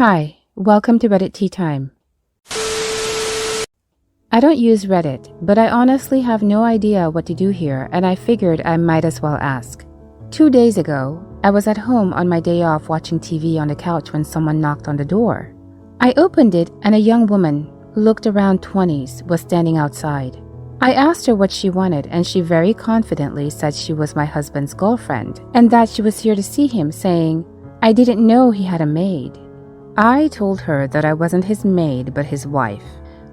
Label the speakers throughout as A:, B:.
A: Hi, welcome to Reddit Tea Time. I don't use Reddit, but I honestly have no idea what to do here, and I figured I might as well ask. 2 days ago, I was at home on my day off watching TV on the couch when someone knocked on the door. I opened it and a young woman, who looked around 20s, was standing outside. I asked her what she wanted, and she very confidently said she was my husband's girlfriend and that she was here to see him, saying, "I didn't know he had a maid." I told her that I wasn't his maid but his wife,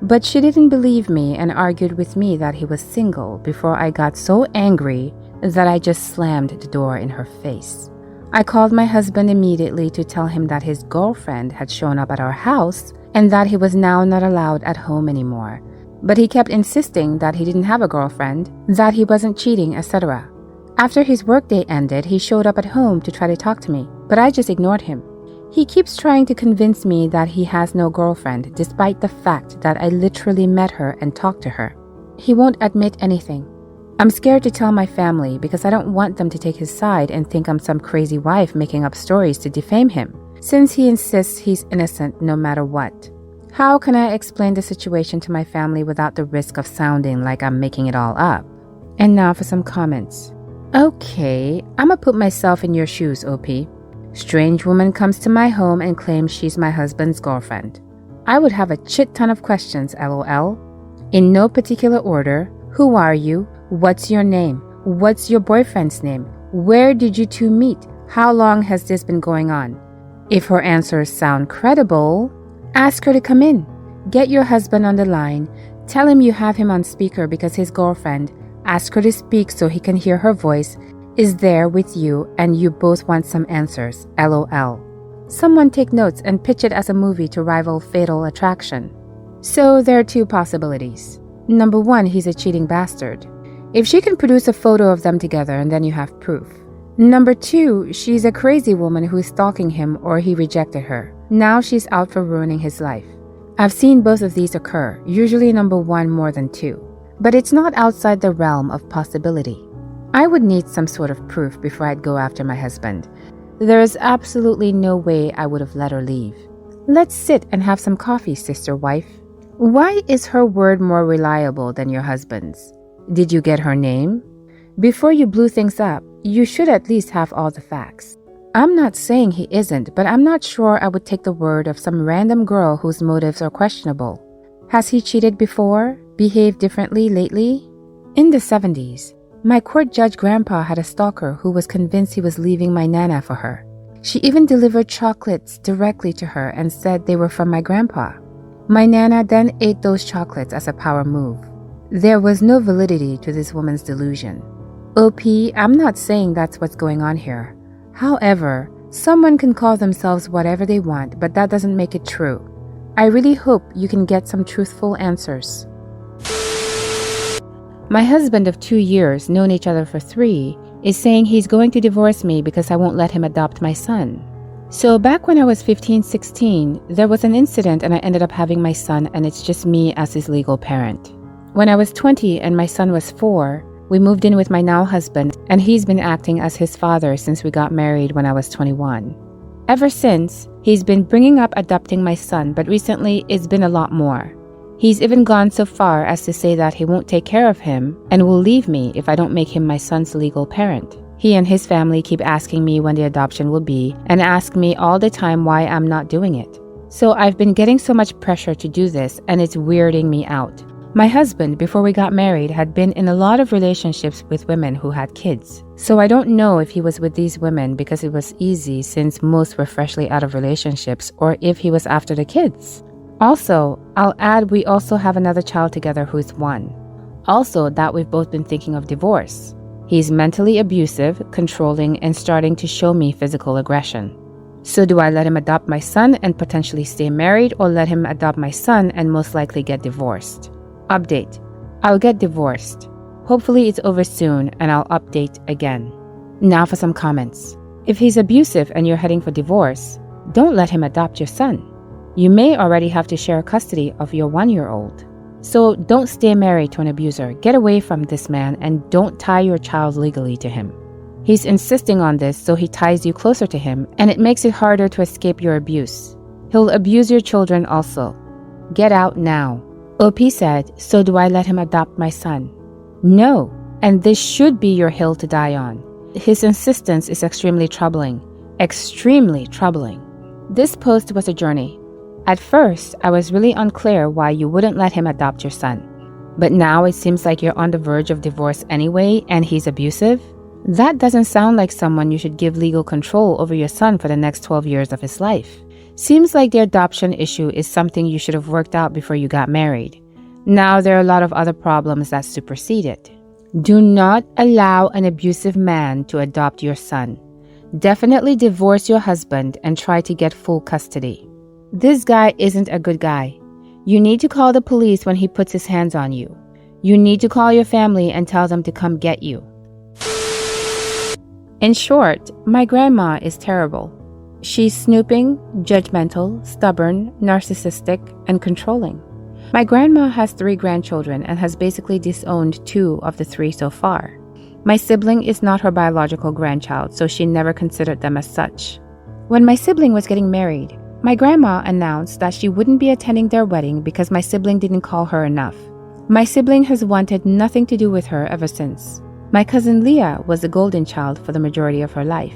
A: but she didn't believe me and argued with me that he was single before I got so angry that I just slammed the door in her face. I called my husband immediately to tell him that his girlfriend had shown up at our house and that he was now not allowed at home anymore. But he kept insisting that he didn't have a girlfriend, that he wasn't cheating, etc. After his workday ended, he showed up at home to try to talk to me, but I just ignored him. He keeps trying to convince me that he has no girlfriend, despite the fact that I literally met her and talked to her. He won't admit anything. I'm scared to tell my family because I don't want them to take his side and think I'm some crazy wife making up stories to defame him, since he insists he's innocent no matter what. How can I explain the situation to my family without the risk of sounding like I'm making it all up? And now for some comments. Okay, I'ma put myself in your shoes, OP. Strange woman comes to my home and claims she's my husband's girlfriend. I would have a shit ton of questions, LOL. In no particular order. Who are you? What's your name? What's your boyfriend's name? Where did you two meet? How long has this been going on? If her answers sound credible, ask her to come in. Get your husband on the line. Tell him you have him on speaker because his girlfriend, ask her to speak so he can hear her voice, is there with you and you both want some answers, LOL. Someone take notes and pitch it as a movie to rival Fatal Attraction. So there are two possibilities. Number one, he's a cheating bastard. If she can produce a photo of them together and then you have proof. Number two, she's a crazy woman who is stalking him or he rejected her. Now she's out for ruining his life. I've seen both of these occur, usually number one more than two. But it's not outside the realm of possibility. I would need some sort of proof before I'd go after my husband. There is absolutely no way I would have let her leave. Let's sit and have some coffee, sister wife. Why is her word more reliable than your husband's? Did you get her name? Before you blew things up, you should at least have all the facts. I'm not saying he isn't, but I'm not sure I would take the word of some random girl whose motives are questionable. Has he cheated before? Behaved differently lately? In the 70s, my court judge grandpa had a stalker who was convinced he was leaving my nana for her. She even delivered chocolates directly to her and said they were from my grandpa. My nana then ate those chocolates as a power move. There was no validity to this woman's delusion. OP, I'm not saying that's what's going on here. However, someone can call themselves whatever they want, but that doesn't make it true. I really hope you can get some truthful answers. My husband of 2 years, known each other for 3, is saying he's going to divorce me because I won't let him adopt my son. So back when I was 15, 16, there was an incident and I ended up having my son and it's just me as his legal parent. When I was 20 and my son was 4, we moved in with my now husband and he's been acting as his father since we got married when I was 21. Ever since, he's been bringing up adopting my son, but recently it's been a lot more. He's even gone so far as to say that he won't take care of him and will leave me if I don't make him my son's legal parent. He and his family keep asking me when the adoption will be and ask me all the time why I'm not doing it. So I've been getting so much pressure to do this and it's weirding me out. My husband, before we got married, had been in a lot of relationships with women who had kids. So I don't know if he was with these women because it was easy since most were freshly out of relationships or if he was after the kids. Also, I'll add we also have another child together who's 1. Also, that we've both been thinking of divorce. He's mentally abusive, controlling, and starting to show me physical aggression. So do I let him adopt my son and potentially stay married or let him adopt my son and most likely get divorced? Update. I'll get divorced. Hopefully it's over soon and I'll update again. Now for some comments. If he's abusive and you're heading for divorce, don't let him adopt your son. You may already have to share custody of your 1-year-old. So don't stay married to an abuser. Get away from this man and don't tie your child legally to him. He's insisting on this, so he ties you closer to him, and it makes it harder to escape your abuse. He'll abuse your children also. Get out now." OP said, "So do I let him adopt my son?" "No, and this should be your hill to die on. His insistence is extremely troubling. Extremely troubling." This post was a journey. At first, I was really unclear why you wouldn't let him adopt your son. But now it seems like you're on the verge of divorce anyway, and he's abusive? That doesn't sound like someone you should give legal control over your son for the next 12 years of his life. Seems like the adoption issue is something you should have worked out before you got married. Now there are a lot of other problems that supersede it. Do not allow an abusive man to adopt your son. Definitely divorce your husband and try to get full custody. This guy isn't a good guy. You need to call the police when he puts his hands on you. You need to call your family and tell them to come get you. In short, my grandma is terrible. She's snooping, judgmental, stubborn, narcissistic, and controlling. My grandma has 3 grandchildren and has basically disowned 2 of the 3 so far. My sibling is not her biological grandchild, so she never considered them as such. When my sibling was getting married, my grandma announced that she wouldn't be attending their wedding because my sibling didn't call her enough. My sibling has wanted nothing to do with her ever since. My cousin Leah was the golden child for the majority of her life.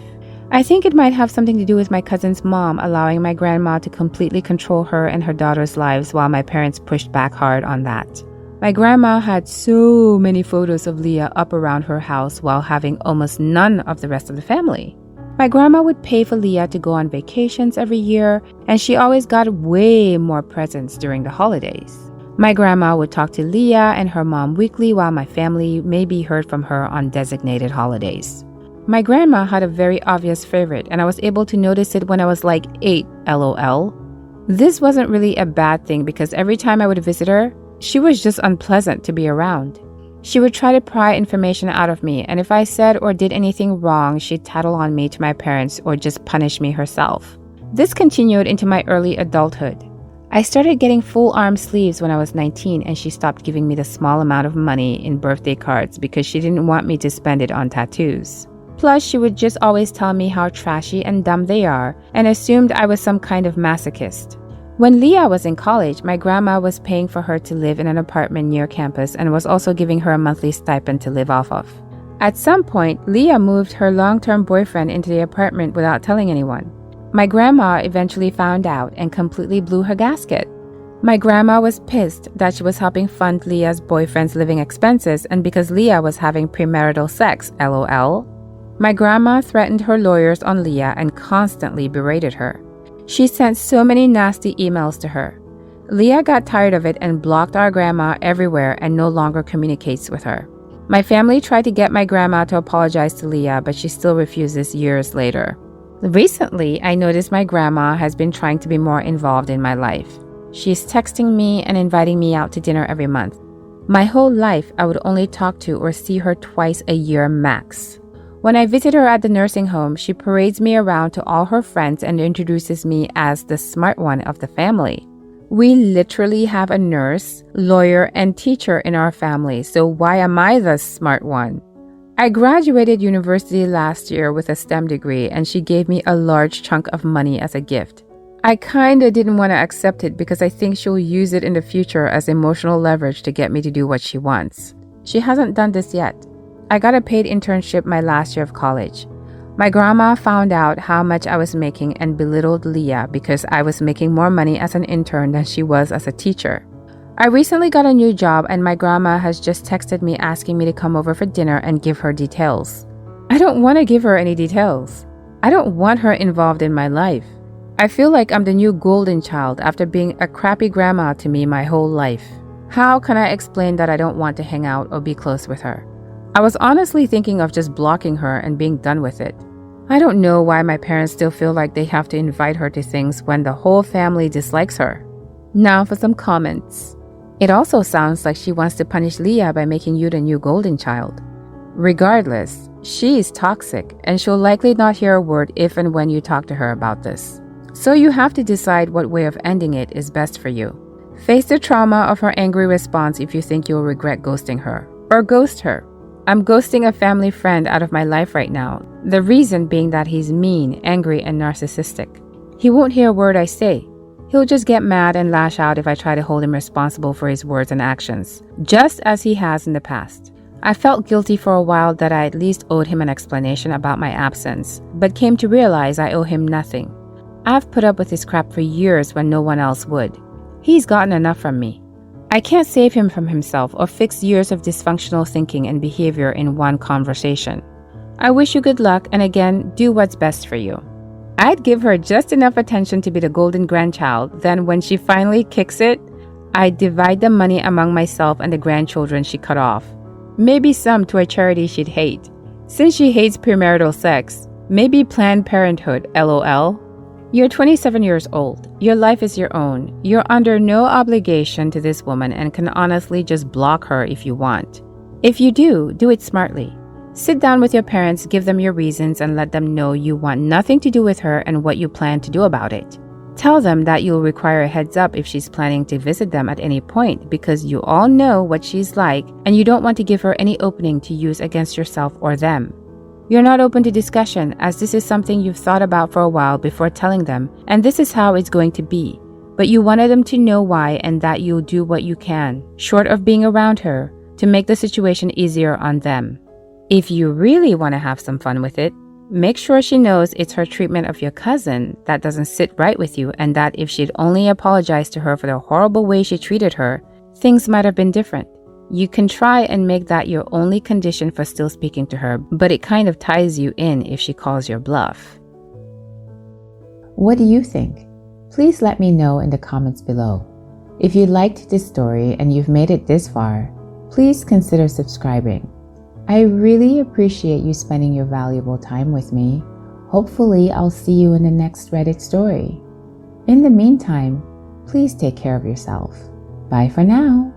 A: I think it might have something to do with my cousin's mom allowing my grandma to completely control her and her daughter's lives while my parents pushed back hard on that. My grandma had so many photos of Leah up around her house while having almost none of the rest of the family. My grandma would pay for Leah to go on vacations every year, and she always got way more presents during the holidays. My grandma would talk to Leah and her mom weekly while my family maybe heard from her on designated holidays. My grandma had a very obvious favorite, and I was able to notice it when I was like 8, LOL. This wasn't really a bad thing because every time I would visit her, she was just unpleasant to be around. She would try to pry information out of me, and if I said or did anything wrong, she'd tattle on me to my parents or just punish me herself. This continued into my early adulthood. I started getting full arm sleeves when I was 19, and she stopped giving me the small amount of money in birthday cards because she didn't want me to spend it on tattoos. Plus, she would just always tell me how trashy and dumb they are and assumed I was some kind of masochist. When Leah was in college, my grandma was paying for her to live in an apartment near campus and was also giving her a monthly stipend to live off of. At some point, Leah moved her long-term boyfriend into the apartment without telling anyone. My grandma eventually found out and completely blew her gasket. My grandma was pissed that she was helping fund Leah's boyfriend's living expenses and because Leah was having premarital sex, LOL. My grandma threatened her lawyers on Leah and constantly berated her. She sent so many nasty emails to her. Leah got tired of it and blocked our grandma everywhere and no longer communicates with her. My family tried to get my grandma to apologize to Leah, but she still refuses years later. Recently, I noticed my grandma has been trying to be more involved in my life. She's texting me and inviting me out to dinner every month. My whole life, I would only talk to or see her twice a year max. When I visit her at the nursing home, she parades me around to all her friends and introduces me as the smart one of the family. We literally have a nurse, lawyer, and teacher in our family, so why am I the smart one? I graduated university last year with a STEM degree, and she gave me a large chunk of money as a gift. I kinda didn't want to accept it because I think she'll use it in the future as emotional leverage to get me to do what she wants. She hasn't done this yet. I got a paid internship my last year of college. My grandma found out how much I was making and belittled Leah because I was making more money as an intern than she was as a teacher. I recently got a new job and my grandma has just texted me asking me to come over for dinner and give her details. I don't want to give her any details. I don't want her involved in my life. I feel like I'm the new golden child after being a crappy grandma to me my whole life. How can I explain that I don't want to hang out or be close with her? I was honestly thinking of just blocking her and being done with it. I don't know why my parents still feel like they have to invite her to things when the whole family dislikes her. Now for some comments. It also sounds like she wants to punish Leah by making you the new golden child. Regardless, she's toxic and she'll likely not hear a word if and when you talk to her about this. So you have to decide what way of ending it is best for you. Face the trauma of her angry response if you think you'll regret ghosting her. Or ghost her. I'm ghosting a family friend out of my life right now. The reason being that he's mean, angry, and narcissistic. He won't hear a word I say. He'll just get mad and lash out if I try to hold him responsible for his words and actions, just as he has in the past. I felt guilty for a while that I at least owed him an explanation about my absence, but came to realize I owe him nothing. I've put up with his crap for years when no one else would. He's gotten enough from me. I can't save him from himself or fix years of dysfunctional thinking and behavior in one conversation. I wish you good luck, and again, do what's best for you. I'd give her just enough attention to be the golden grandchild, then when she finally kicks it, I'd divide the money among myself and the grandchildren she cut off. Maybe some to a charity she'd hate. Since she hates premarital sex, maybe Planned Parenthood, LOL. You're 27 years old. Your life is your own. You're under no obligation to this woman and can honestly just block her if you want. If you do it smartly. Sit down with your parents, give them your reasons, and let them know you want nothing to do with her and what you plan to do about it. Tell them that you'll require a heads up if she's planning to visit them at any point because you all know what she's like and you don't want to give her any opening to use against yourself or them. You're not open to discussion as this is something you've thought about for a while before telling them, and this is how it's going to be. But you wanted them to know why and that you'll do what you can, short of being around her, to make the situation easier on them. If you really want to have some fun with it, make sure she knows it's her treatment of your cousin that doesn't sit right with you and that if she'd only apologized to her for the horrible way she treated her, things might have been different. You can try and make that your only condition for still speaking to her, but it kind of ties you in if she calls your bluff. What do you think? Please let me know in the comments below. If you liked this story and you've made it this far, please consider subscribing. I really appreciate you spending your valuable time with me. Hopefully, I'll see you in the next Reddit story. In the meantime, please take care of yourself. Bye for now.